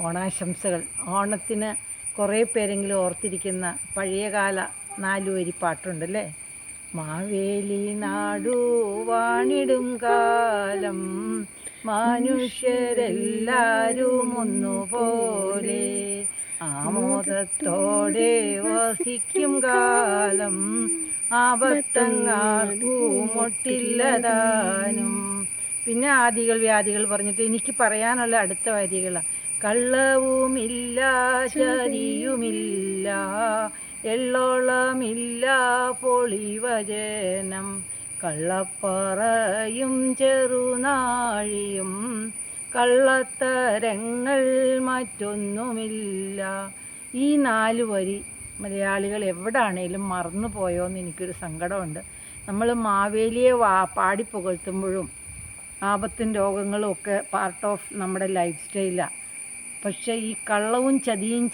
ഓണാശംസകൾ. ഓണത്തിന് കുറേ പേരെങ്കിലും ഓർത്തിരിക്കുന്ന പഴയകാല 4 വരി പാട്ടുണ്ടല്ലേ. മാവേലി നാടു വാണിടും കാലം മനുഷ്യരെല്ലാരും ഒന്നുപോലെ ആമോദത്തോടെ വസിക്കും കാലം ആപത്തങ്ങാർക്കുമൊട്ടില്ലതാനും. പിന്നെ ആദികൾ വ്യാധികൾ പറഞ്ഞിട്ട് എനിക്ക് പറയാനുള്ള അടുത്ത വരികളാണ്. കള്ളവുമില്ല ചതിയുമില്ല എള്ളോളമില്ല പൊളിവചനം കള്ളപ്പറയും ചെറുനാഴിയും കള്ളത്തരങ്ങൾ മറ്റൊന്നുമില്ല. ഈ 4 വരി മലയാളികൾ എവിടാണേലും മറന്നു പോയോയെന്ന് എനിക്കൊരു സങ്കടമുണ്ട്. നമ്മൾ മാവേലിയെ പാടി പുകഴ്ത്തുമ്പോഴും ആപത്തും രോഗങ്ങളും ഒക്കെ പാർട്ട് ഓഫ് നമ്മുടെ ലൈഫ് സ്റ്റൈലാണ്. പക്ഷേ ഈ കള്ളവും ചതിയും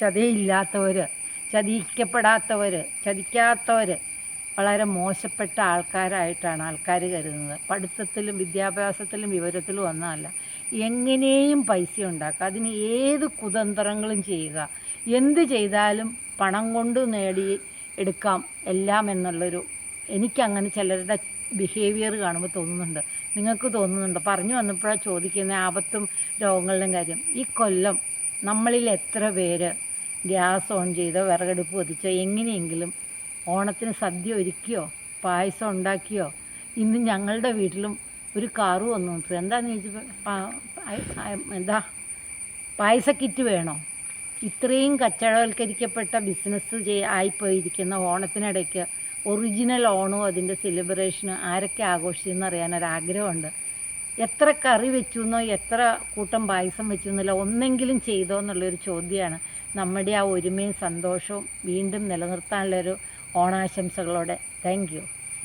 ചതയില്ലാത്തവർ, ചതിക്കപ്പെടാത്തവർ, ചതിക്കാത്തവർ വളരെ മോശപ്പെട്ട ആൾക്കാരായിട്ടാണ് ആൾക്കാർ കരുതുന്നത്. പഠിത്തത്തിലും വിദ്യാഭ്യാസത്തിലും വിവരത്തിലും ഒന്നുമല്ല. എങ്ങനെയും പൈസ ഉണ്ടാക്കുക, അതിന് ഏത് കുതന്ത്രങ്ങളും ചെയ്യുക, എന്ത് ചെയ്താലും പണം കൊണ്ട് നേടി എടുക്കാം എല്ലാം എന്നുള്ളൊരു, എനിക്കങ്ങനെ ചിലരുടെ ബിഹേവിയർ കാണുമ്പോൾ തോന്നുന്നുണ്ട്. നിങ്ങൾക്ക് തോന്നുന്നുണ്ടോ? പറഞ്ഞു വന്നപ്പോഴാണ് ചോദിക്കുന്നത് ആപത്തും രോഗങ്ങളുടെയും കാര്യം. ഈ കൊല്ലം നമ്മളിൽ എത്ര പേര് ഗ്യാസ് ഓൺ ചെയ്തോ വിറകടുപ്പ് കത്തിച്ചോ എങ്ങനെയെങ്കിലും ഓണത്തിന് സദ്യ ഒരുക്കിയോ പായസം ഉണ്ടാക്കിയോ? ഇന്ന് ഞങ്ങളുടെ വീട്ടിലും ഒരു കാറ് വന്നു. എന്താണെന്ന് ചോദിച്ചപ്പോൾ പായസ കിറ്റ് വേണോ? ഇത്രയും കച്ചവടവൽക്കരിക്കപ്പെട്ട ബിസിനസ് ആയിപ്പോയിരിക്കുന്ന ഓണത്തിനിടയ്ക്ക് ഒറിജിനൽ ഓണവും അതിൻ്റെ സെലിബ്രേഷനും ആരൊക്കെ ആഘോഷിച്ചെന്ന് അറിയാനൊരാഗ്രഹമുണ്ട്. എത്ര കറി വെച്ചു എന്നോ എത്ര കൂട്ടം പായസം വെച്ചു എന്നല്ല, ഒന്നെങ്കിലും ചെയ്തോ എന്നുള്ളൊരു ചോദ്യമാണ്. നമ്മുടെ ആ ഒരുമയും സന്തോഷവും വീണ്ടും നിലനിർത്താനുള്ളൊരു ഓണാശംസകളോടെ. Thank you.